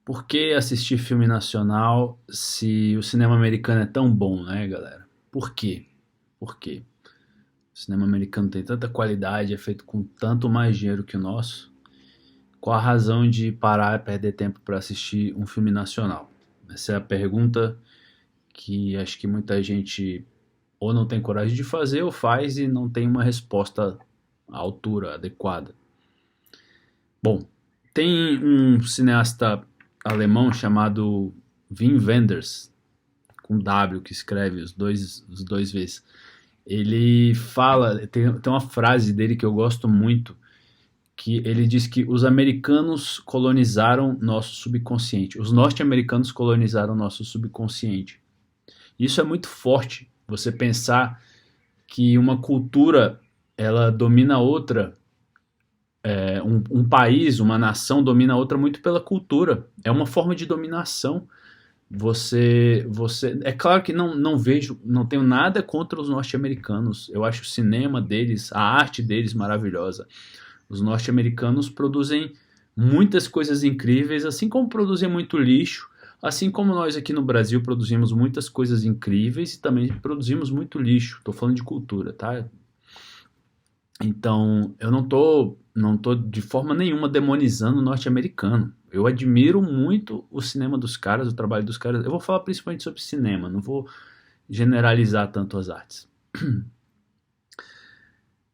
Por que assistir filme nacional se o cinema americano é tão bom, né, galera? Por quê? Por quê? O cinema americano tem tanta qualidade, é feito com tanto mais dinheiro que o nosso. Qual a razão de parar e perder tempo para assistir um filme nacional? Essa é a pergunta que acho que muita gente ou não tem coragem de fazer ou faz e não tem uma resposta à altura, adequada. Bom, tem um cineasta alemão chamado Wim Wenders, com W, que escreve os dois V's. Ele fala, tem uma frase dele que eu gosto muito, que ele diz que os americanos colonizaram nosso subconsciente, os norte-americanos colonizaram nosso subconsciente. Isso é muito forte, você pensar que uma cultura ela domina outra, um país, uma nação domina outra muito pela cultura. É uma forma de dominação. É claro que não vejo, não tenho nada contra os norte-americanos. Eu acho o cinema deles, a arte deles maravilhosa. Os norte-americanos produzem muitas coisas incríveis, assim como produzem muito lixo, assim como nós aqui no Brasil produzimos muitas coisas incríveis e também produzimos muito lixo. Estou falando de cultura, tá? Então, eu não tô de forma nenhuma demonizando o norte-americano. Eu admiro muito o cinema dos caras, o trabalho dos caras. Eu vou falar principalmente sobre cinema, não vou generalizar tanto as artes.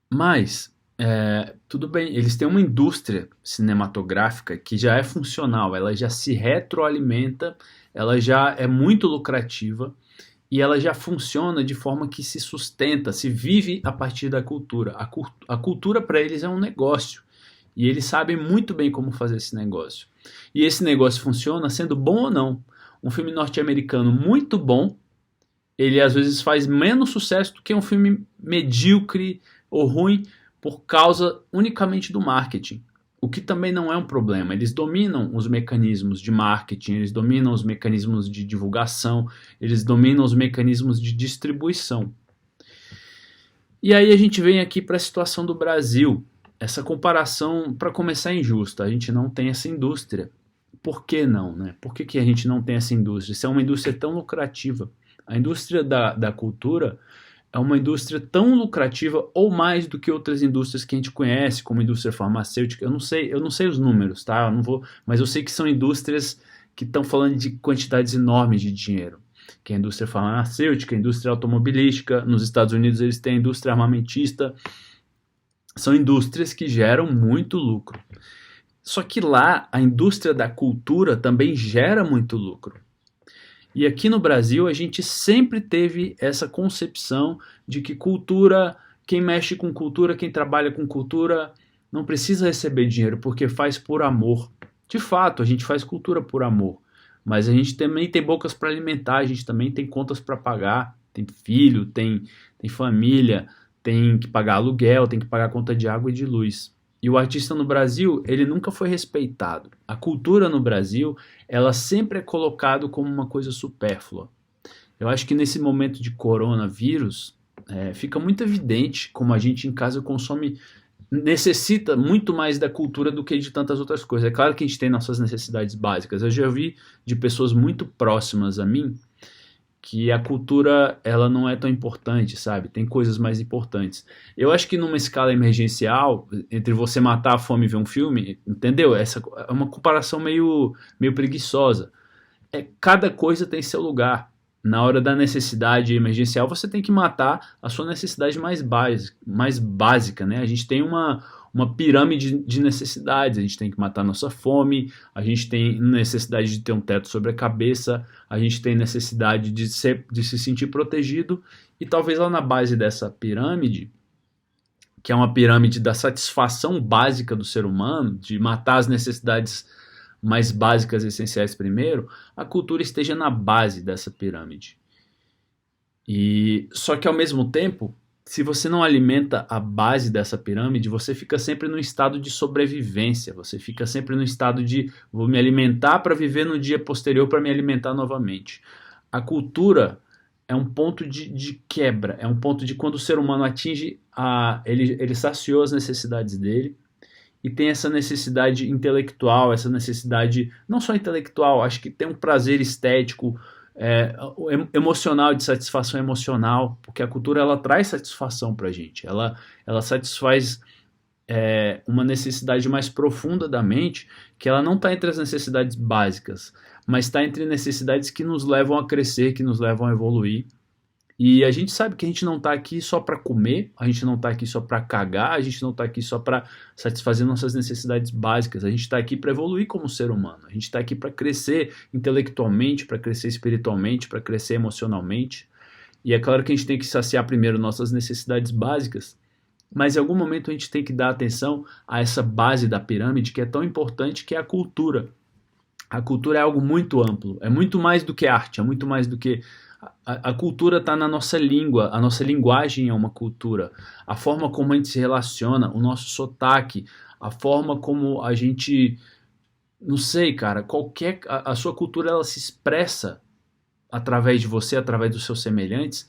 Mas, tudo bem, eles têm uma indústria cinematográfica que já é funcional, ela já se retroalimenta, ela já é muito lucrativa e ela já funciona de forma que se sustenta, se vive a partir da cultura. A cultura para eles é um negócio e eles sabem muito bem como fazer esse negócio. E esse negócio funciona sendo bom ou não. Um filme norte-americano muito bom, ele às vezes faz menos sucesso do que um filme medíocre ou ruim por causa unicamente do marketing. O que também não é um problema. Eles dominam os mecanismos de marketing, eles dominam os mecanismos de divulgação, eles dominam os mecanismos de distribuição. E aí a gente vem aqui para a situação do Brasil. Essa comparação, para começar, é injusta. A gente não tem essa indústria. Por que não, né? Por que a gente não tem essa indústria? Se é uma indústria tão lucrativa. A indústria da cultura é uma indústria tão lucrativa ou mais do que outras indústrias que a gente conhece, como a indústria farmacêutica. Eu não sei os números, tá? Eu não vou, mas eu sei que são indústrias que estão falando de quantidades enormes de dinheiro. Que é a indústria farmacêutica, a indústria automobilística. Nos Estados Unidos eles têm a indústria armamentista. São indústrias que geram muito lucro. Só que lá a indústria da cultura também gera muito lucro. E aqui no Brasil a gente sempre teve essa concepção de que cultura, quem mexe com cultura, quem trabalha com cultura, não precisa receber dinheiro porque faz por amor. De fato, a gente faz cultura por amor, mas a gente também tem bocas para alimentar, a gente também tem contas para pagar, tem filho, tem família, tem que pagar aluguel, tem que pagar conta de água e de luz. E o artista no Brasil, ele nunca foi respeitado. A cultura no Brasil, ela sempre é colocado como uma coisa supérflua. Eu acho que nesse momento de coronavírus, fica muito evidente como a gente em casa consome, necessita muito mais da cultura do que de tantas outras coisas. É claro que a gente tem nossas necessidades básicas. Eu já vi de pessoas muito próximas a mim que a cultura ela não é tão importante, sabe? Tem coisas mais importantes. Eu acho que numa escala emergencial, entre você matar a fome e ver um filme, entendeu? Essa é uma comparação meio preguiçosa. Cada coisa tem seu lugar. Na hora da necessidade emergencial, você tem que matar a sua necessidade mais básica, né? A gente tem uma pirâmide de necessidades. A gente tem que matar a nossa fome, a gente tem necessidade de ter um teto sobre a cabeça, a gente tem necessidade de se sentir protegido, e talvez lá na base dessa pirâmide, que é uma pirâmide da satisfação básica do ser humano, de matar as necessidades mais básicas e essenciais primeiro, a cultura esteja na base dessa pirâmide. E só que ao mesmo tempo, se você não alimenta a base dessa pirâmide, você fica sempre no estado de sobrevivência, você fica sempre no estado de vou me alimentar para viver no dia posterior para me alimentar novamente. A cultura é um ponto de quebra, é um ponto de quando o ser humano atinge ele saciou as necessidades dele e tem essa necessidade intelectual, essa necessidade não só intelectual, acho que tem um prazer estético, emocional, de satisfação emocional, porque a cultura ela traz satisfação pra gente, ela satisfaz uma necessidade mais profunda da mente, que ela não está entre as necessidades básicas, mas está entre necessidades que nos levam a crescer, que nos levam a evoluir. E a gente sabe que a gente não está aqui só para comer, a gente não está aqui só para cagar, a gente não está aqui só para satisfazer nossas necessidades básicas, a gente está aqui para evoluir como ser humano, a gente está aqui para crescer intelectualmente, para crescer espiritualmente, para crescer emocionalmente. E é claro que a gente tem que saciar primeiro nossas necessidades básicas, mas em algum momento a gente tem que dar atenção a essa base da pirâmide que é tão importante, que é a cultura. A cultura é algo muito amplo, é muito mais do que arte, é muito mais do que... A cultura está na nossa língua, a nossa linguagem é uma cultura. A forma como a gente se relaciona, o nosso sotaque, a forma como a gente... Não sei, cara, a sua cultura ela se expressa através de você, através dos seus semelhantes,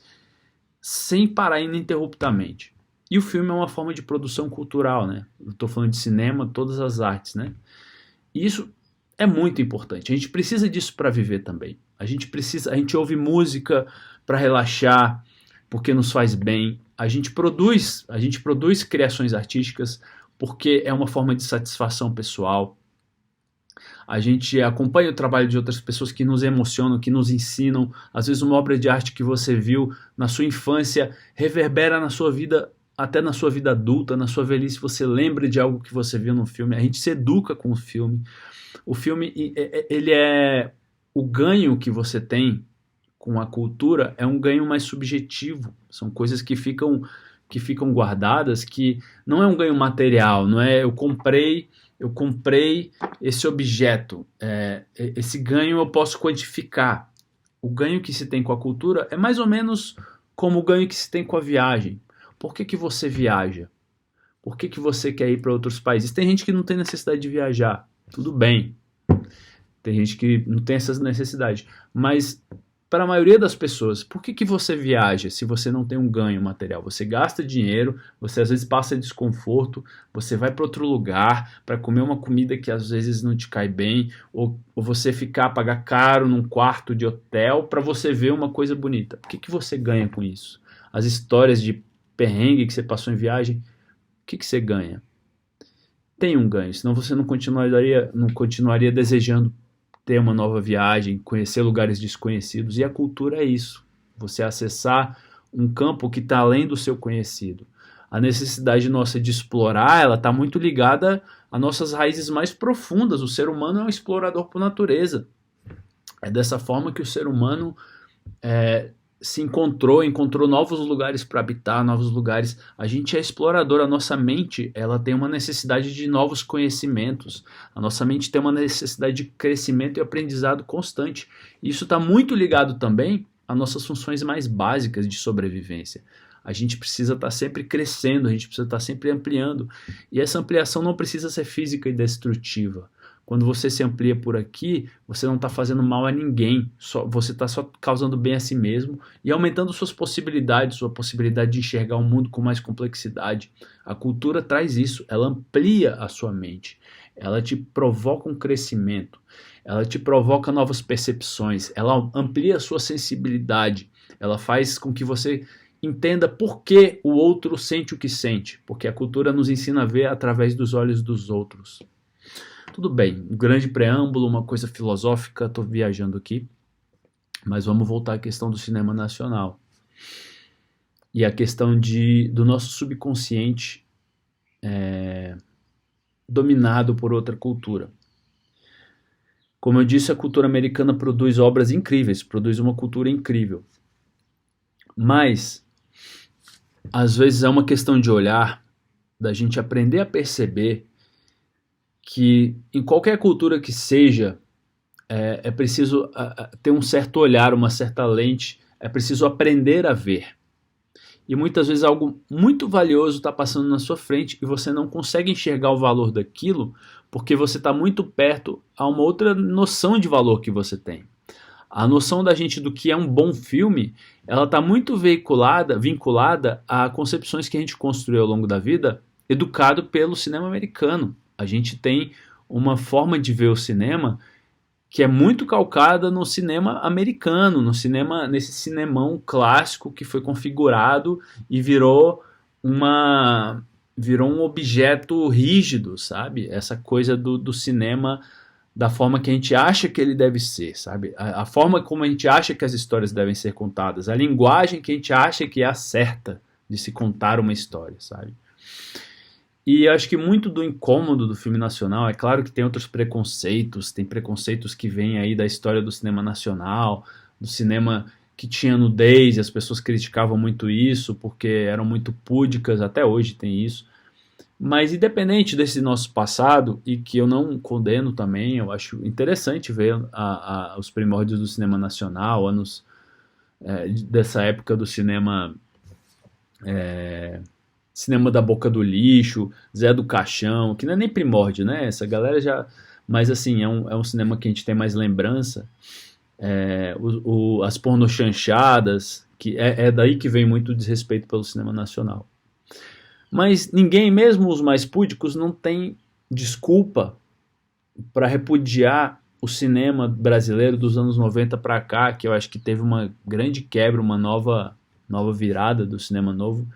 sem parar ininterruptamente. E o filme é uma forma de produção cultural, né? Eu estou falando de cinema, todas as artes, né? E isso é muito importante. A gente precisa disso para viver também. A gente ouve música para relaxar, porque nos faz bem. A gente produz criações artísticas porque é uma forma de satisfação pessoal. A gente acompanha o trabalho de outras pessoas que nos emocionam, que nos ensinam. Às vezes uma obra de arte que você viu na sua infância reverbera na sua vida, até na sua vida adulta, na sua velhice, você lembra de algo que você viu no filme. A gente se educa com o filme. O filme, ele é... O ganho que você tem com a cultura é um ganho mais subjetivo. São coisas que ficam guardadas, que não é um ganho material, não é eu comprei esse objeto. Esse ganho eu posso quantificar. O ganho que se tem com a cultura é mais ou menos como o ganho que se tem com a viagem. Por que você viaja? Por que você quer ir para outros países? Tem gente que não tem necessidade de viajar. Tudo bem. Tem gente que não tem essa necessidade. Mas, para a maioria das pessoas, por que você viaja se você não tem um ganho material? Você gasta dinheiro, você às vezes passa desconforto, você vai para outro lugar para comer uma comida que às vezes não te cai bem, ou você pagar caro num quarto de hotel para você ver uma coisa bonita. O que você ganha com isso? As histórias de perrengue que você passou em viagem, o que você ganha? Tem um ganho, senão você não continuaria desejando ter uma nova viagem, conhecer lugares desconhecidos. E a cultura é isso, você acessar um campo que está além do seu conhecido. A necessidade nossa de explorar, ela está muito ligada às nossas raízes mais profundas. O ser humano é um explorador por natureza. É dessa forma que o ser humano se encontrou novos lugares para habitar, novos lugares. A gente é explorador, a nossa mente ela tem uma necessidade de novos conhecimentos, a nossa mente tem uma necessidade de crescimento e aprendizado constante. Isso está muito ligado também às nossas funções mais básicas de sobrevivência. A gente precisa estar sempre crescendo, a gente precisa estar sempre ampliando, e essa ampliação não precisa ser física e destrutiva. Quando você se amplia por aqui, você não está fazendo mal a ninguém, você está só causando bem a si mesmo e aumentando suas possibilidades, sua possibilidade de enxergar o mundo com mais complexidade. A cultura traz isso, ela amplia a sua mente, ela te provoca um crescimento, ela te provoca novas percepções, ela amplia a sua sensibilidade, ela faz com que você entenda por que o outro sente o que sente, porque a cultura nos ensina a ver através dos olhos dos outros. Tudo bem, um grande preâmbulo, uma coisa filosófica, estou viajando aqui, mas vamos voltar à questão do cinema nacional. E a questão do nosso subconsciente dominado por outra cultura. Como eu disse, a cultura americana produz obras incríveis, produz uma cultura incrível. Mas, às vezes é uma questão de olhar, da gente aprender a perceber que em qualquer cultura que seja, é preciso ter um certo olhar, uma certa lente, é preciso aprender a ver. E muitas vezes algo muito valioso está passando na sua frente e você não consegue enxergar o valor daquilo porque você está muito perto a uma outra noção de valor que você tem. A noção da gente do que é um bom filme, ela está muito vinculada a concepções que a gente construiu ao longo da vida, educado pelo cinema americano. A gente tem uma forma de ver o cinema que é muito calcada no cinema americano, no cinema, nesse cinemão clássico que foi configurado e uma virou um objeto rígido, sabe? Essa coisa do cinema da forma que a gente acha que ele deve ser, sabe? A forma como a gente acha que as histórias devem ser contadas, a linguagem que a gente acha que é a certa de se contar uma história, sabe? E acho que muito do incômodo do filme nacional, é claro que tem outros preconceitos, tem preconceitos que vêm aí da história do cinema nacional, do cinema que tinha nudez, e as pessoas criticavam muito isso porque eram muito púdicas, até hoje tem isso. Mas independente desse nosso passado, e que eu não condeno também, eu acho interessante ver os primórdios do cinema nacional, anos dessa época do cinema da Boca do Lixo, Zé do Caixão, que não é nem primórdio, né? Essa galera já. Mas assim, é um cinema que a gente tem mais lembrança. As pornochanchadas, que é daí que vem muito desrespeito pelo cinema nacional. Mas ninguém, mesmo os mais púdicos, não tem desculpa para repudiar o cinema brasileiro dos anos 90 para cá, que eu acho que teve uma grande quebra, uma nova virada do cinema novo,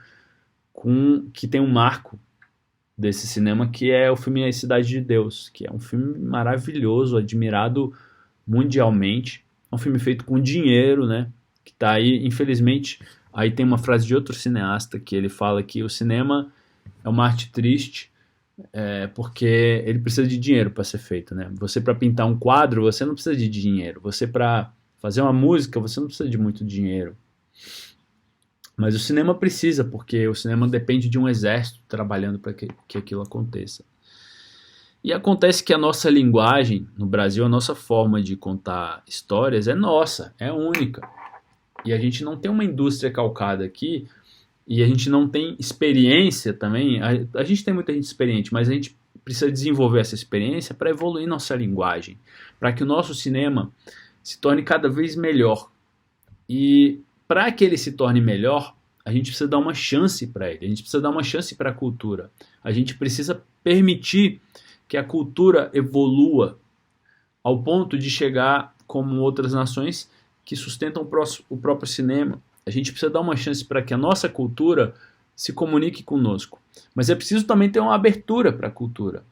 que tem um marco desse cinema, que é o filme A Cidade de Deus, que é um filme maravilhoso, admirado mundialmente. É um filme feito com dinheiro, né? Que tá aí, infelizmente, aí tem uma frase de outro cineasta que ele fala que o cinema é uma arte triste, porque ele precisa de dinheiro para ser feito, né? Você, para pintar um quadro, você não precisa de dinheiro. Você, para fazer uma música, você não precisa de muito dinheiro. Mas o cinema precisa, porque o cinema depende de um exército trabalhando para que aquilo aconteça. E acontece que a nossa linguagem no Brasil, a nossa forma de contar histórias é nossa, é única. E a gente não tem uma indústria calcada aqui, e a gente não tem experiência também. A gente tem muita gente experiente, mas a gente precisa desenvolver essa experiência para evoluir nossa linguagem, para que o nosso cinema se torne cada vez melhor. E para que ele se torne melhor, a gente precisa dar uma chance para ele, a gente precisa dar uma chance para a cultura. A gente precisa permitir que a cultura evolua ao ponto de chegar como outras nações que sustentam o próprio cinema. A gente precisa dar uma chance para que a nossa cultura se comunique conosco. Mas é preciso também ter uma abertura para a cultura.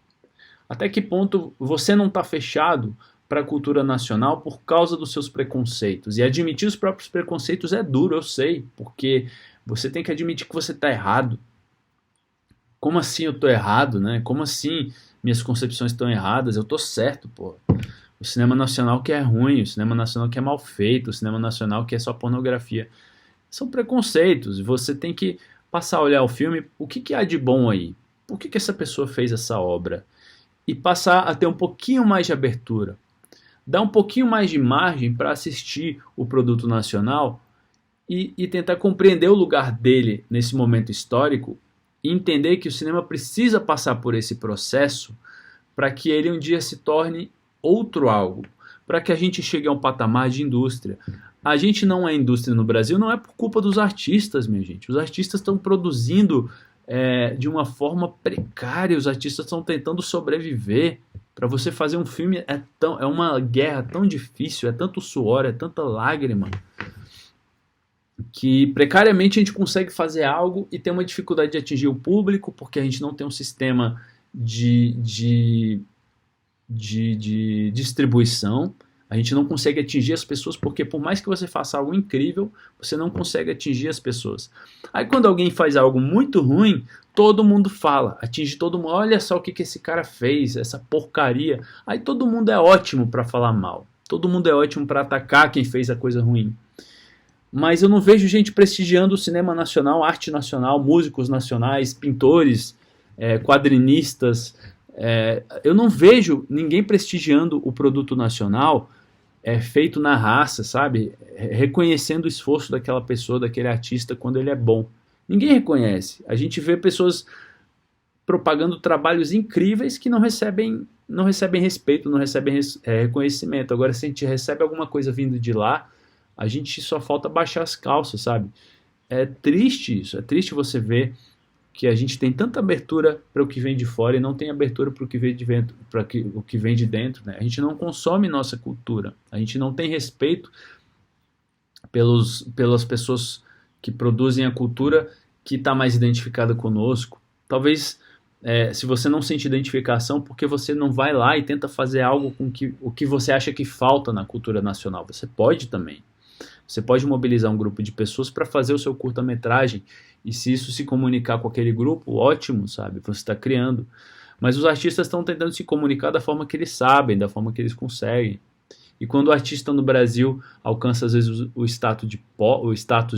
Até que ponto você não está fechado para a cultura nacional por causa dos seus preconceitos? E admitir os próprios preconceitos é duro, eu sei, porque você tem que admitir que você está errado. Como assim eu estou errado, né? Como assim minhas concepções estão erradas? Eu estou certo, pô. O cinema nacional que é ruim, o cinema nacional que é mal feito, o cinema nacional que é só pornografia. São preconceitos. Você tem que passar a olhar o filme, o que há de bom aí? Por que essa pessoa fez essa obra? E passar a ter um pouquinho mais de abertura. Dar um pouquinho mais de margem para assistir o produto nacional e tentar compreender o lugar dele nesse momento histórico e entender que o cinema precisa passar por esse processo para que ele um dia se torne outro algo, para que a gente chegue a um patamar de indústria. A gente não é indústria no Brasil, não é por culpa dos artistas, minha gente. Os artistas estão produzindo de uma forma precária, os artistas estão tentando sobreviver. Para você fazer um filme é uma guerra tão difícil, é tanto suor, é tanta lágrima, que precariamente a gente consegue fazer algo e tem uma dificuldade de atingir o público, porque a gente não tem um sistema de distribuição. A gente não consegue atingir as pessoas, porque por mais que você faça algo incrível, você não consegue atingir as pessoas. Aí quando alguém faz algo muito ruim, todo mundo fala, atinge todo mundo. Olha só o que esse cara fez, essa porcaria. Aí todo mundo é ótimo para falar mal. Todo mundo é ótimo para atacar quem fez a coisa ruim. Mas eu não vejo gente prestigiando o cinema nacional, arte nacional, músicos nacionais, pintores, quadrinistas. Eu não vejo ninguém prestigiando o produto nacional feito na raça, sabe? Reconhecendo o esforço daquela pessoa, daquele artista, quando ele é bom. Ninguém reconhece. A gente vê pessoas propagando trabalhos incríveis que não recebem respeito, não recebem reconhecimento. Agora, se a gente recebe alguma coisa vindo de lá, a gente só falta baixar as calças, sabe? É triste isso, é triste você ver que a gente tem tanta abertura para o que vem de fora e não tem abertura para o que vem de dentro, o que vem de dentro, né? A gente não consome nossa cultura, a gente não tem respeito pelas pessoas que produzem a cultura que está mais identificada conosco. Talvez se você não sente identificação, porque você não vai lá e tenta fazer algo com o que você acha que falta na cultura nacional. Você pode também. Você pode mobilizar um grupo de pessoas para fazer o seu curta-metragem, e se isso se comunicar com aquele grupo, ótimo, sabe? Você está criando. Mas os artistas estão tentando se comunicar da forma que eles sabem, da forma que eles conseguem. E quando o artista no Brasil alcança às vezes o status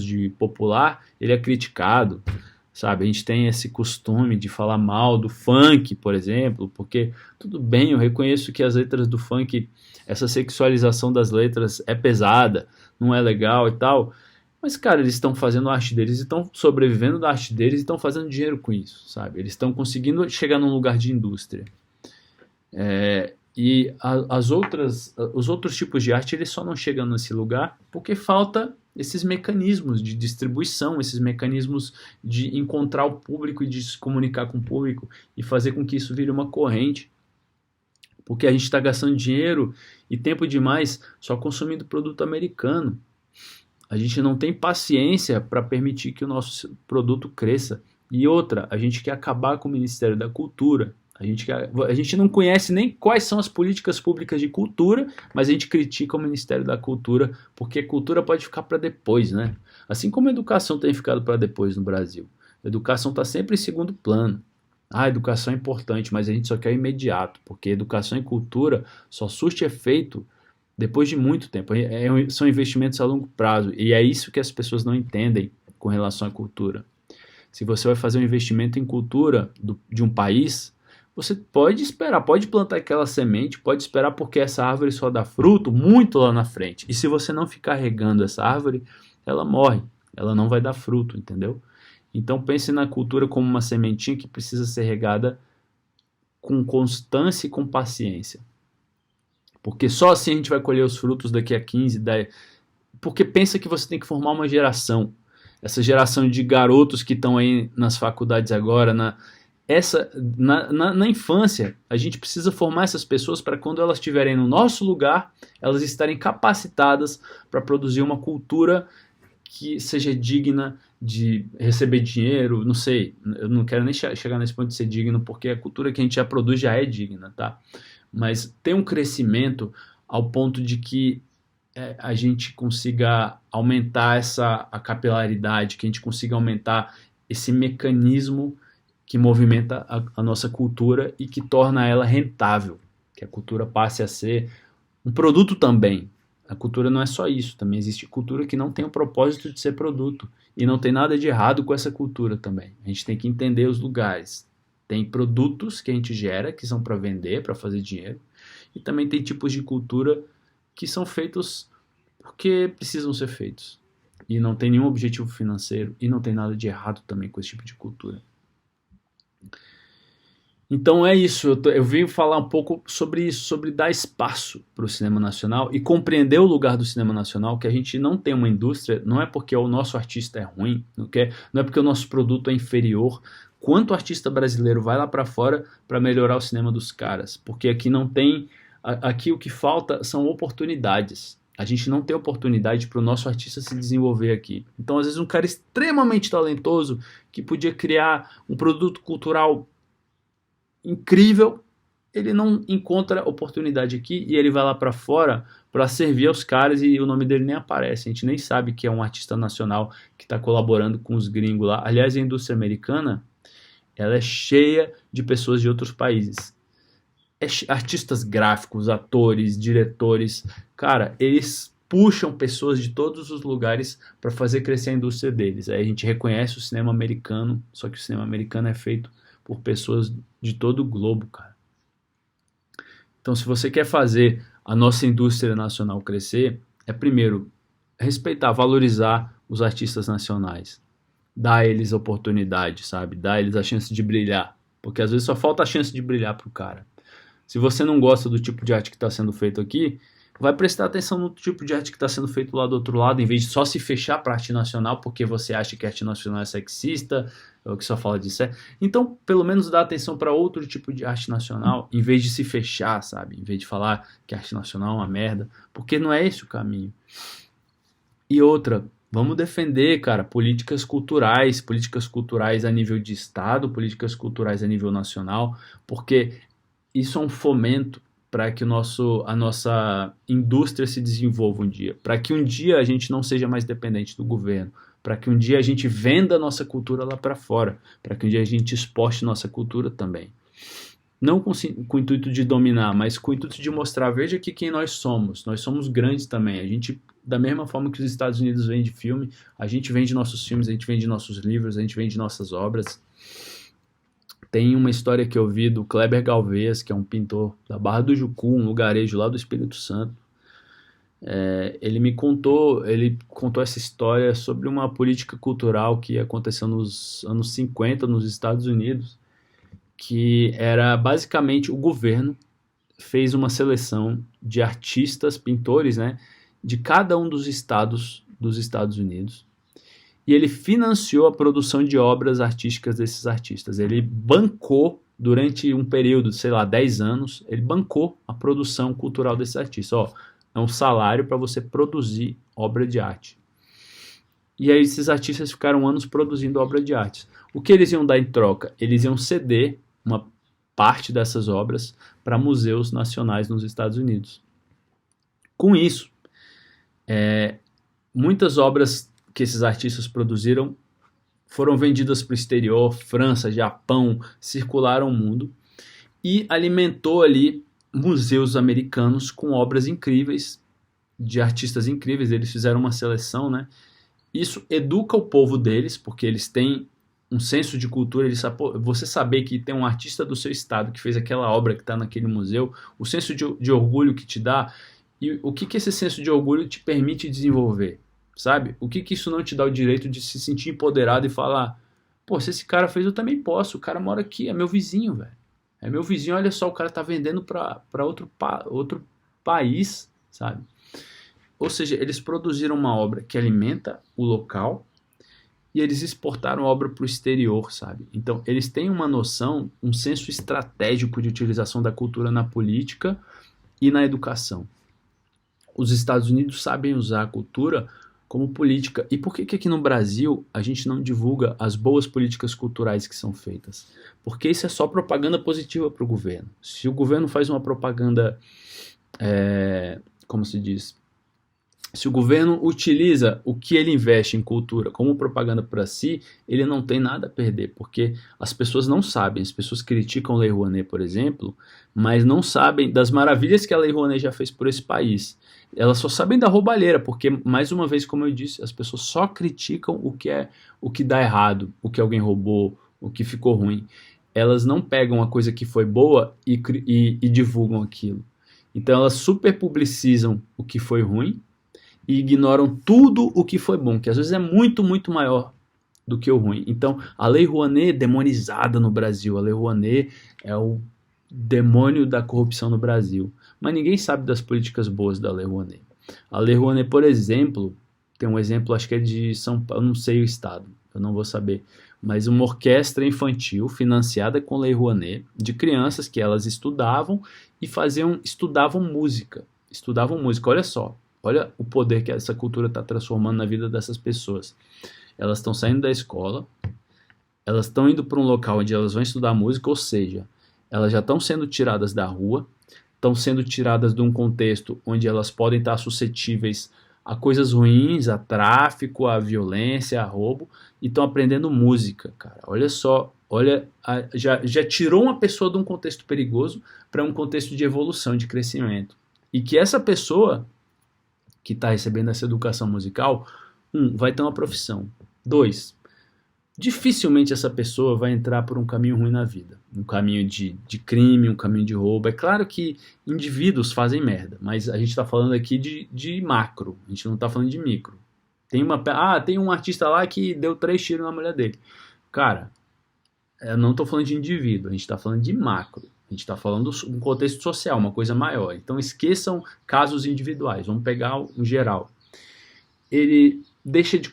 de popular, ele é criticado, sabe? A gente tem esse costume de falar mal do funk, por exemplo, porque tudo bem, eu reconheço que as letras do funk, essa sexualização das letras é pesada, não é legal e tal, mas, cara, eles estão fazendo a arte deles, estão sobrevivendo da arte deles e estão fazendo dinheiro com isso, sabe? Eles estão conseguindo chegar num lugar de indústria. E os outros tipos de arte, eles só não chegam nesse lugar porque falta esses mecanismos de distribuição, esses mecanismos de encontrar o público e de se comunicar com o público e fazer com que isso vire uma corrente. Porque a gente está gastando dinheiro e tempo demais só consumindo produto americano. A gente não tem paciência para permitir que o nosso produto cresça. E outra, a gente quer acabar com o Ministério da Cultura. A gente não conhece nem quais são as políticas públicas de cultura, mas a gente critica o Ministério da Cultura, porque cultura pode ficar para depois, né? Assim como a educação tem ficado para depois no Brasil. A educação está sempre em segundo plano. A educação é importante, mas a gente só quer imediato, porque educação e cultura só surte efeito depois de muito tempo. São investimentos a longo prazo, e é isso que as pessoas não entendem com relação à cultura. Se você vai fazer um investimento em cultura de um país, você pode esperar, pode plantar aquela semente, pode esperar porque essa árvore só dá fruto muito lá na frente. E se você não ficar regando essa árvore, ela morre, ela não vai dar fruto, entendeu? Então pense na cultura como uma sementinha que precisa ser regada com constância e com paciência. Porque só assim a gente vai colher os frutos daqui a 15, 10... Porque pensa que você tem que formar uma geração. Essa geração de garotos que estão aí nas faculdades agora, na infância, a gente precisa formar essas pessoas para quando elas estiverem no nosso lugar, elas estarem capacitadas para produzir uma cultura que seja digna de receber dinheiro, não sei, eu não quero nem chegar nesse ponto de ser digno, porque a cultura que a gente já produz já é digna, tá? Mas tem um crescimento ao ponto de que a gente consiga aumentar a capilaridade, que a gente consiga aumentar esse mecanismo que movimenta a nossa cultura e que torna ela rentável, que a cultura passe a ser um produto também. A cultura não é só isso, também existe cultura que não tem o propósito de ser produto, e não tem nada de errado com essa cultura também. A gente tem que entender os lugares. Tem produtos que a gente gera, que são para vender, para fazer dinheiro, e também tem tipos de cultura que são feitos porque precisam ser feitos, e não tem nenhum objetivo financeiro, e não tem nada de errado também com esse tipo de cultura. Então é isso, eu vim falar um pouco sobre isso, sobre dar espaço para o cinema nacional e compreender o lugar do cinema nacional, que a gente não tem uma indústria, não é porque o nosso artista é ruim, não é porque o nosso produto é inferior. Quanto artista brasileiro vai lá para fora para melhorar o cinema dos caras? Porque aqui não tem, aqui o que falta são oportunidades. A gente não tem oportunidade para o nosso artista se desenvolver aqui. Então às vezes um cara extremamente talentoso que podia criar um produto cultural incrível, ele não encontra oportunidade aqui e ele vai lá para fora para servir aos caras e o nome dele nem aparece. A gente nem sabe que é um artista nacional que está colaborando com os gringos lá. Aliás, a indústria americana, ela é cheia de pessoas de outros países. Artistas gráficos, atores, diretores, cara, eles puxam pessoas de todos os lugares para fazer crescer a indústria deles. Aí a gente reconhece o cinema americano, só que o cinema americano é feito por pessoas de todo o globo, cara. Então, se você quer fazer a nossa indústria nacional crescer, primeiro respeitar, valorizar os artistas nacionais, dar a eles oportunidade, sabe? Dar a eles a chance de brilhar, porque às vezes só falta a chance de brilhar pro cara. Se você não gosta do tipo de arte que está sendo feito aqui, vai prestar atenção no tipo de arte que está sendo feito lá do outro lado, em vez de só se fechar para a arte nacional, porque você acha que a arte nacional é sexista, que só fala disso. Então, pelo menos dá atenção para outro tipo de arte nacional, em vez de se fechar, sabe? Em vez de falar que arte nacional é uma merda, porque não é esse o caminho. E outra, vamos defender, cara, políticas culturais a nível de estado, políticas culturais a nível nacional, porque isso é um fomento para que a nossa indústria se desenvolva um dia, para que um dia a gente não seja mais dependente do governo, para que um dia a gente venda a nossa cultura lá para fora, para que um dia a gente exporte nossa cultura também. Não com o intuito de dominar, mas com o intuito de mostrar, veja aqui quem nós somos. Nós somos grandes também. A gente, da mesma forma que os Estados Unidos vendem filme, a gente vende nossos filmes, a gente vende nossos livros, a gente vende nossas obras. Tem uma história que eu vi do Kleber Galvez, que é um pintor da Barra do Jucu, um lugarejo lá do Espírito Santo. Ele contou essa história sobre uma política cultural que aconteceu nos anos 50 nos Estados Unidos, que era basicamente o governo fez uma seleção de artistas, pintores, né, de cada um dos estados dos Estados Unidos, e ele financiou a produção de obras artísticas desses artistas. Ele bancou, durante um período, sei lá, 10 anos, ele bancou a produção cultural desses artistas. Ó, é um salário para você produzir obra de arte. E aí esses artistas ficaram anos produzindo obra de arte. O que eles iam dar em troca? Eles iam ceder uma parte dessas obras para museus nacionais nos Estados Unidos. Com isso, muitas obras que esses artistas produziram foram vendidas para o exterior, França, Japão, circularam o mundo e alimentou ali museus americanos com obras incríveis, de artistas incríveis. Eles fizeram uma seleção, né? Isso educa o povo deles, porque eles têm um senso de cultura. Você saber que tem um artista do seu estado que fez aquela obra que está naquele museu, o senso de orgulho que te dá, e o que esse senso de orgulho te permite desenvolver, sabe? O que isso não te dá o direito de se sentir empoderado e falar, pô, se esse cara fez, eu também posso, o cara mora aqui, é meu vizinho, velho. É meu vizinho, olha só, o cara tá vendendo para outro país, sabe? Ou seja, eles produziram uma obra que alimenta o local e eles exportaram a obra para o exterior, sabe? Então, eles têm uma noção, um senso estratégico de utilização da cultura na política e na educação. Os Estados Unidos sabem usar a cultura como política. E por que aqui no Brasil a gente não divulga as boas políticas culturais que são feitas? Porque isso é só propaganda positiva para o governo. Se o governo faz uma propaganda, como se diz, se o governo utiliza o que ele investe em cultura como propaganda para si, ele não tem nada a perder, porque as pessoas não sabem, as pessoas criticam a Lei Rouanet, por exemplo, mas não sabem das maravilhas que a Lei Rouanet já fez por esse país. Elas só sabem da roubalheira, porque, mais uma vez, como eu disse, as pessoas só criticam o que dá errado, o que alguém roubou, o que ficou ruim. Elas não pegam a coisa que foi boa e divulgam aquilo. Então elas super publicizam o que foi ruim e ignoram tudo o que foi bom, que às vezes é muito, muito maior do que o ruim. Então, a Lei Rouanet é demonizada no Brasil. A Lei Rouanet é o demônio da corrupção no Brasil. Mas ninguém sabe das políticas boas da Lei Rouanet. A Lei Rouanet, por exemplo, tem um exemplo, acho que é de São Paulo, eu não sei o estado, eu não vou saber, mas uma orquestra infantil financiada com Lei Rouanet, de crianças que elas estudavam e estudavam música. Olha só. Olha o poder que essa cultura está transformando na vida dessas pessoas. Elas estão saindo da escola, elas estão indo para um local onde elas vão estudar música, ou seja, elas já estão sendo tiradas da rua, estão sendo tiradas de um contexto onde elas podem estar suscetíveis a coisas ruins, a tráfico, a violência, a roubo, e estão aprendendo música, cara. Olha só, já tirou uma pessoa de um contexto perigoso para um contexto de evolução, de crescimento. E que essa pessoa que está recebendo essa educação musical, vai ter uma profissão. 2, dificilmente essa pessoa vai entrar por um caminho ruim na vida. Um caminho de crime, um caminho de roubo. É claro que indivíduos fazem merda, mas a gente está falando aqui de macro, a gente não está falando de micro. Tem um artista lá que deu 3 tiros na mulher dele. Cara, eu não estou falando de indivíduo, a gente está falando de macro. A gente está falando de um contexto social, uma coisa maior. Então esqueçam casos individuais, vamos pegar um geral. Ele deixa de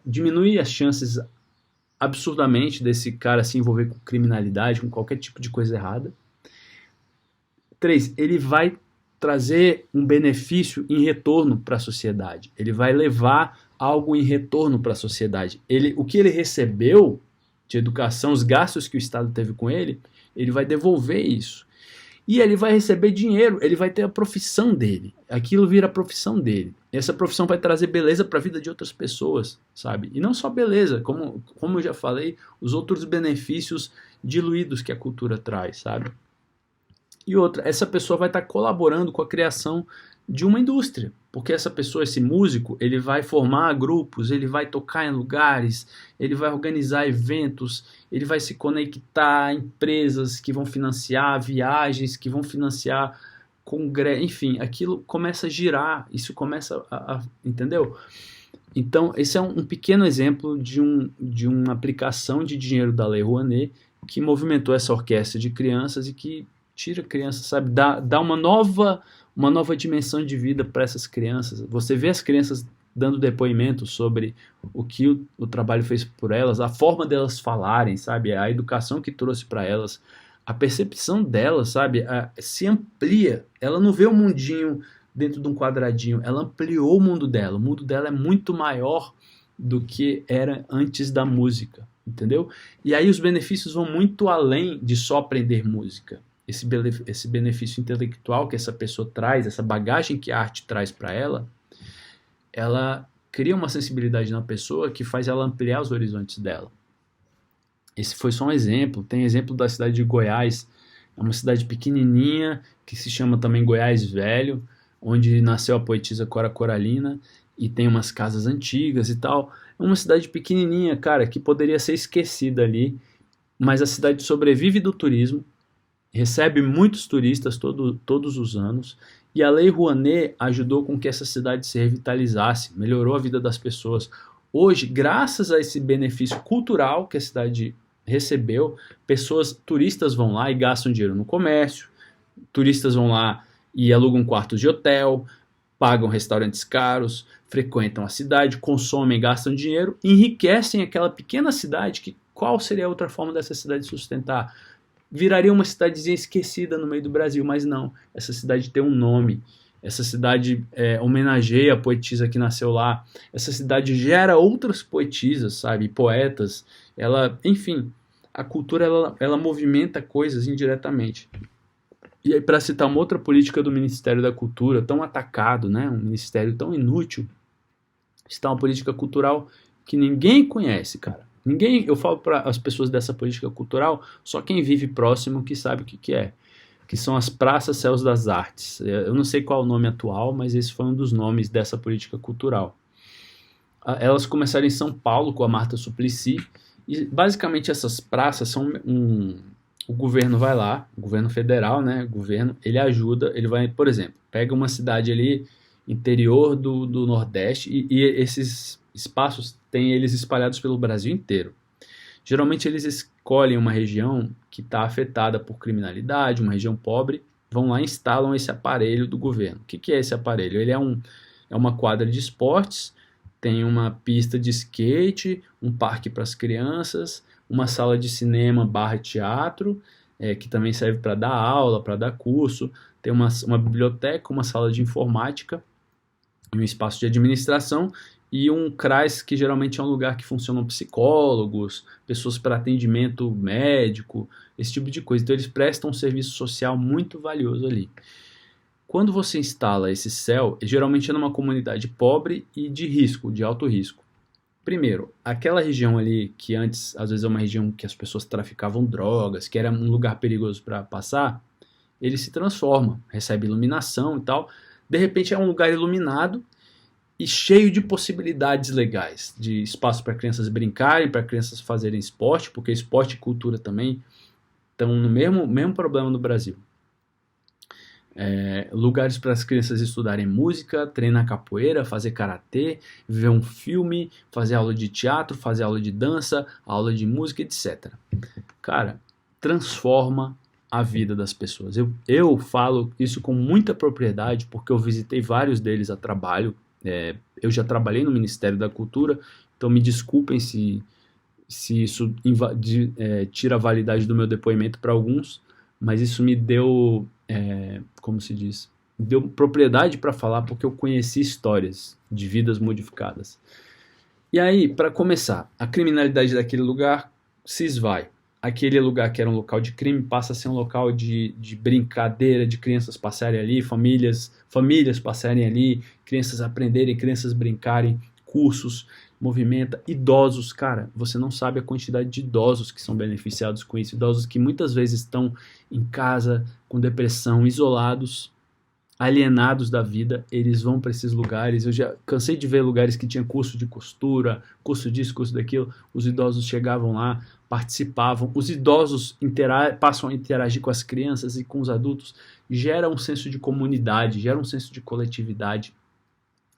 diminui as chances absurdamente desse cara se envolver com criminalidade, com qualquer tipo de coisa errada. 3, ele vai trazer um benefício em retorno para a sociedade. Ele vai levar algo em retorno para a sociedade. O que ele recebeu de educação, os gastos que o Estado teve com ele vai devolver isso. E ele vai receber dinheiro, ele vai ter a profissão dele. Aquilo vira a profissão dele. Essa profissão vai trazer beleza para a vida de outras pessoas, sabe? E não só beleza, como eu já falei, os outros benefícios diluídos que a cultura traz, sabe? E outra, essa pessoa vai estar colaborando com a criação de uma indústria, porque essa pessoa, esse músico, ele vai formar grupos, ele vai tocar em lugares, ele vai organizar eventos, ele vai se conectar a empresas que vão financiar viagens, que vão financiar congressos, enfim, aquilo começa a girar, isso começa entendeu? Então, esse é um pequeno exemplo de uma aplicação de dinheiro da Lei Rouanet que movimentou essa orquestra de crianças e que tira a criança, sabe, dá uma nova dimensão de vida para essas crianças. Você vê as crianças dando depoimento sobre o que o trabalho fez por elas, a forma delas falarem, sabe, a educação que trouxe para elas, a percepção delas, sabe, se amplia. Ela não vê o mundinho dentro de um quadradinho, ela ampliou o mundo dela é muito maior do que era antes da música, entendeu? E aí os benefícios vão muito além de só aprender música. Esse benefício intelectual que essa pessoa traz, essa bagagem que a arte traz para ela cria uma sensibilidade na pessoa que faz ela ampliar os horizontes dela. Esse foi só um exemplo. Tem exemplo da cidade de Goiás, é uma cidade pequenininha que se chama também Goiás Velho, onde nasceu a poetisa Cora Coralina, e tem umas casas antigas e tal. É uma cidade pequenininha, cara, que poderia ser esquecida ali, mas a cidade sobrevive do turismo, recebe muitos turistas todos os anos, e a Lei Rouanet ajudou com que essa cidade se revitalizasse, melhorou a vida das pessoas. Hoje, graças a esse benefício cultural que a cidade recebeu, turistas vão lá e gastam dinheiro no comércio, turistas vão lá e alugam quartos de hotel, pagam restaurantes caros, frequentam a cidade, consomem, gastam dinheiro, enriquecem aquela pequena cidade que qual seria a outra forma dessa cidade sustentar? Viraria uma cidadezinha esquecida no meio do Brasil, mas não, essa cidade tem um nome, essa cidade homenageia a poetisa que nasceu lá, essa cidade gera outras poetisas, sabe, poetas, enfim, a cultura ela movimenta coisas indiretamente. E aí, para citar uma outra política do Ministério da Cultura, tão atacado, né, um ministério tão inútil, está uma política cultural que ninguém conhece, cara. Eu falo para as pessoas dessa política cultural, só quem vive próximo que sabe o que é. Que são as Praças Céus das Artes. Eu não sei qual é o nome atual, mas esse foi um dos nomes dessa política cultural. Elas começaram em São Paulo com a Marta Suplicy, e basicamente essas praças são o governo vai lá, o governo federal, né, ele ajuda, ele vai, por exemplo, pega uma cidade ali, interior do Nordeste, e esses espaços tem eles espalhados pelo Brasil inteiro. Geralmente eles escolhem uma região que está afetada por criminalidade, uma região pobre, vão lá e instalam esse aparelho do governo. O que é esse aparelho? Ele é uma quadra de esportes, tem uma pista de skate, um parque para as crianças, uma sala de cinema / teatro, que também serve para dar aula, para dar curso, tem uma biblioteca, uma sala de informática, um espaço de administração, e um CRAS, que geralmente é um lugar que funcionam psicólogos, pessoas para atendimento médico, esse tipo de coisa. Então eles prestam um serviço social muito valioso ali. Quando você instala esse CEL, geralmente é numa comunidade pobre e de risco, de alto risco. Primeiro, aquela região ali que antes, às vezes é uma região que as pessoas traficavam drogas, que era um lugar perigoso para passar, ele se transforma, recebe iluminação e tal. De repente é um lugar iluminado e cheio de possibilidades legais, de espaço para crianças brincarem, para crianças fazerem esporte, porque esporte e cultura também estão no mesmo problema no Brasil. Lugares para as crianças estudarem música, treinar capoeira, fazer karatê, ver um filme, fazer aula de teatro, fazer aula de dança, aula de música, etc. Cara, transforma a vida das pessoas. Eu falo isso com muita propriedade porque eu visitei vários deles a trabalho. Eu já trabalhei no Ministério da Cultura, então me desculpem se se isso tira a validade do meu depoimento para alguns, mas isso me deu, como se diz, deu propriedade para falar porque eu conheci histórias de vidas modificadas. E aí, para começar, a criminalidade daquele lugar se esvai. Aquele lugar que era um local de crime passa a ser um local de brincadeira, de crianças passarem ali, famílias passarem ali, crianças aprenderem, crianças brincarem, cursos, movimenta, idosos, cara, você não sabe a quantidade de idosos que são beneficiados com isso, idosos que muitas vezes estão em casa com depressão, isolados, alienados da vida, eles vão para esses lugares. Eu já cansei de ver lugares que tinha curso de costura, curso disso, curso daquilo. Os idosos chegavam lá, participavam. Os idosos passam a interagir com as crianças e com os adultos. Gera um senso de comunidade, gera um senso de coletividade.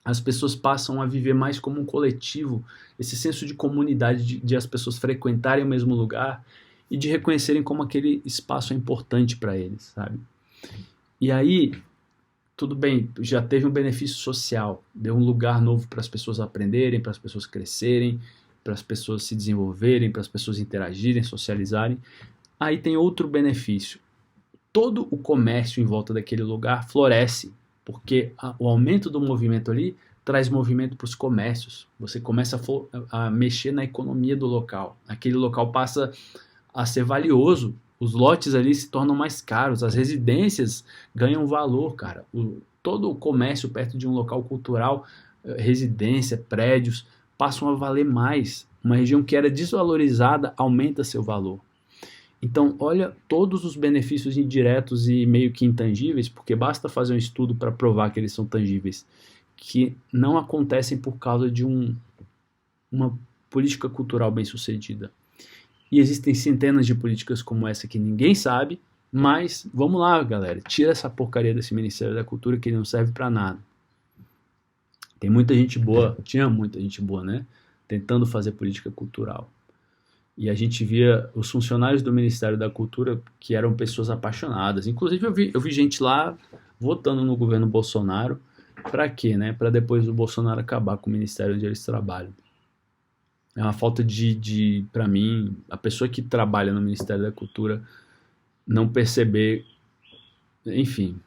As pessoas passam a viver mais como um coletivo, esse senso de comunidade, de as pessoas frequentarem o mesmo lugar e de reconhecerem como aquele espaço é importante para eles, sabe? E aí, tudo bem, já teve um benefício social, deu um lugar novo para as pessoas aprenderem, para as pessoas crescerem, para as pessoas se desenvolverem, para as pessoas interagirem, socializarem. Aí tem outro benefício. Todo o comércio em volta daquele lugar floresce, porque o aumento do movimento ali traz movimento para os comércios. Você começa a mexer na economia do local. Aquele local passa a ser valioso, os lotes ali se tornam mais caros, as residências ganham valor, cara. Todo o comércio perto de um local cultural, residência, prédios, passam a valer mais. Uma região que era desvalorizada aumenta seu valor. Então, olha todos os benefícios indiretos e meio que intangíveis, porque basta fazer um estudo para provar que eles são tangíveis, que não acontecem por causa de uma política cultural bem sucedida. E existem centenas de políticas como essa que ninguém sabe, mas vamos lá, galera, tira essa porcaria desse Ministério da Cultura que não serve para nada. Tem muita gente boa, tinha muita gente boa, né? Tentando fazer política cultural. E a gente via os funcionários do Ministério da Cultura que eram pessoas apaixonadas. Inclusive eu vi gente lá votando no governo Bolsonaro. Para quê, né? Para depois o Bolsonaro acabar com o ministério onde eles trabalham. É uma falta para mim, a pessoa que trabalha no Ministério da Cultura não perceber, enfim,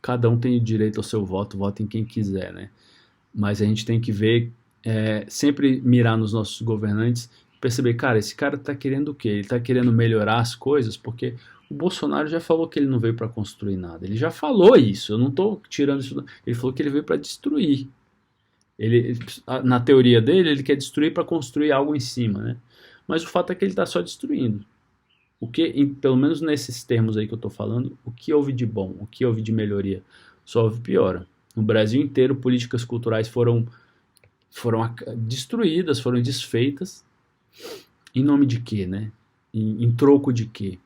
cada um tem o direito ao seu voto, vota em quem quiser, né? Mas a gente tem que ver, sempre mirar nos nossos governantes, perceber, cara, esse cara tá querendo o quê? Ele tá querendo melhorar as coisas, porque o Bolsonaro já falou que ele não veio para construir nada. Ele já falou isso, eu não tô tirando isso. Ele falou que ele veio para destruir. Ele, na teoria dele, ele quer destruir para construir algo em cima, né? Mas o fato é que ele está só destruindo. Pelo menos nesses termos aí que eu estou falando, o que houve de bom, o que houve de melhoria, só houve piora. No Brasil inteiro, políticas culturais foram destruídas, foram desfeitas. Em nome de quê, né? Em troco de quê?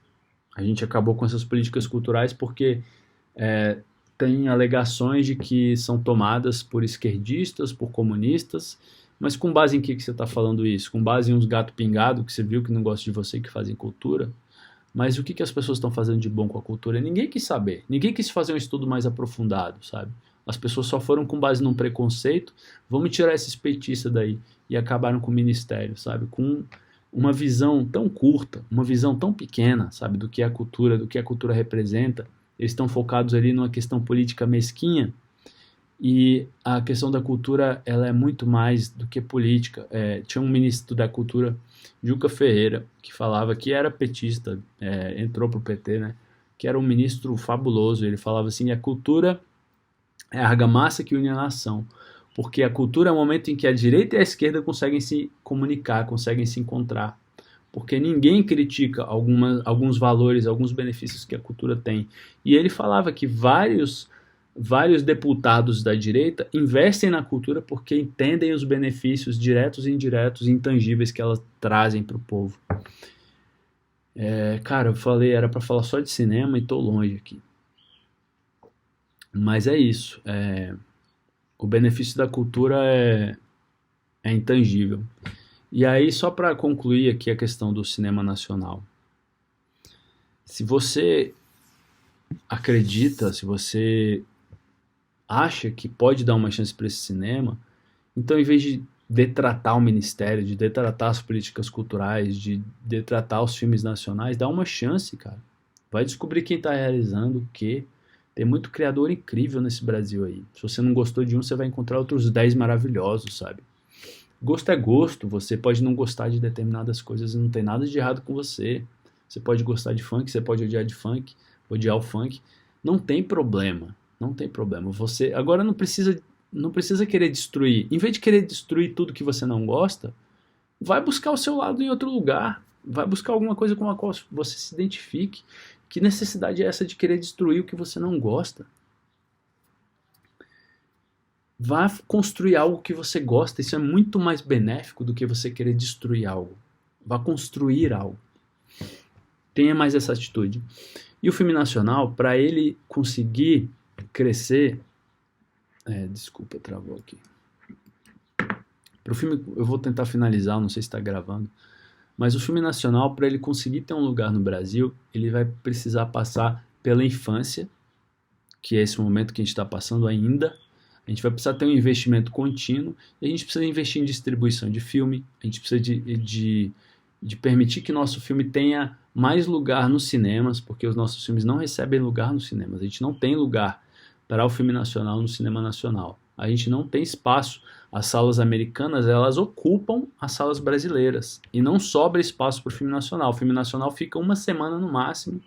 A gente acabou com essas políticas culturais porque tem alegações de que são tomadas por esquerdistas, por comunistas, mas com base em que você está falando isso? Com base em uns gato pingado que você viu que não gosta de você, que fazem cultura? Mas o que as pessoas estão fazendo de bom com a cultura? Ninguém quis saber, ninguém quis fazer um estudo mais aprofundado, sabe? As pessoas só foram com base num preconceito, vamos tirar esses petistas daí, e acabaram com o ministério, sabe? Com uma visão tão curta, uma visão tão pequena, sabe? Do que é a cultura, do que a cultura representa. Eles estão focados ali numa questão política mesquinha, e a questão da cultura ela é muito mais do que política. Tinha um ministro da cultura, Juca Ferreira, que falava que era petista, entrou pro PT, né? Que era um ministro fabuloso. Ele falava assim: a cultura é a argamassa que une a nação, porque a cultura é o momento em que a direita e a esquerda conseguem se comunicar, conseguem se encontrar, porque ninguém critica alguns valores, alguns benefícios que a cultura tem. E ele falava que vários deputados da direita investem na cultura porque entendem os benefícios diretos e indiretos, intangíveis que elas trazem para o povo. Cara, eu falei, era para falar só de cinema e tô longe aqui. Mas é isso. O benefício da cultura é intangível. E aí, só para concluir aqui a questão do cinema nacional. Se você acredita, se você acha que pode dar uma chance para esse cinema, então em vez detratar o ministério, de detratar as políticas culturais, de detratar os filmes nacionais, dá uma chance, cara. Vai descobrir quem tá realizando o quê. Tem muito criador incrível nesse Brasil aí. Se você não gostou de um, você vai encontrar outros 10 maravilhosos, sabe? Gosto é gosto, você pode não gostar de determinadas coisas e não tem nada de errado com você. Você pode gostar de funk, você pode odiar de funk, odiar o funk. Não tem problema, não tem problema. Você agora não precisa querer destruir. Em vez de querer destruir tudo que você não gosta, vai buscar o seu lado em outro lugar. Vai buscar alguma coisa com a qual você se identifique. Que necessidade é essa de querer destruir o que você não gosta? Vá construir algo que você gosta. Isso é muito mais benéfico do que você querer destruir algo. Vá construir algo. Tenha mais essa atitude. E o filme nacional, para ele conseguir crescer. Desculpa, travou aqui. Pro filme, eu vou tentar finalizar, não sei se está gravando. Mas o filme nacional, para ele conseguir ter um lugar no Brasil, ele vai precisar passar pela infância, que é esse momento que a gente está passando ainda. A gente vai precisar ter um investimento contínuo e a gente precisa investir em distribuição de filme, a gente precisa de permitir que nosso filme tenha mais lugar nos cinemas, porque os nossos filmes não recebem lugar nos cinemas. A gente não tem lugar para o filme nacional no cinema nacional. A gente não tem espaço. As salas americanas, elas ocupam as salas brasileiras e não sobra espaço para o filme nacional. O filme nacional fica uma semana no máximo.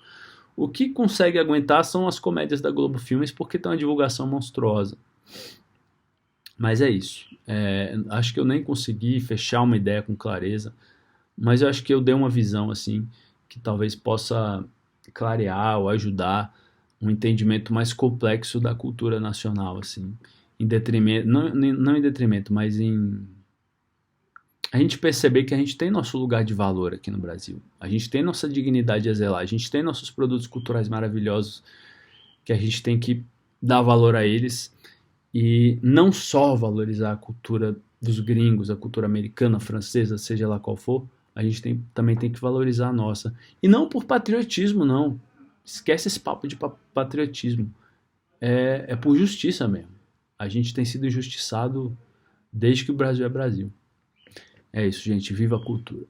O que consegue aguentar são as comédias da Globo Filmes, porque tem uma divulgação monstruosa. Mas é isso. Acho que eu nem consegui fechar uma ideia com clareza, mas eu acho que eu dei uma visão assim que talvez possa clarear ou ajudar um entendimento mais complexo da cultura nacional, assim, em detrimento, não em detrimento, mas em a gente perceber que a gente tem nosso lugar de valor aqui no Brasil. A gente tem nossa dignidade a zelar, a gente tem nossos produtos culturais maravilhosos que a gente tem que dar valor a eles e não só valorizar a cultura dos gringos, a cultura americana, francesa, seja lá qual for, a gente também tem que valorizar a nossa. E não por patriotismo, não. Esquece esse papo de patriotismo. É por justiça mesmo. A gente tem sido injustiçado desde que o Brasil é Brasil. É isso, gente. Viva a cultura.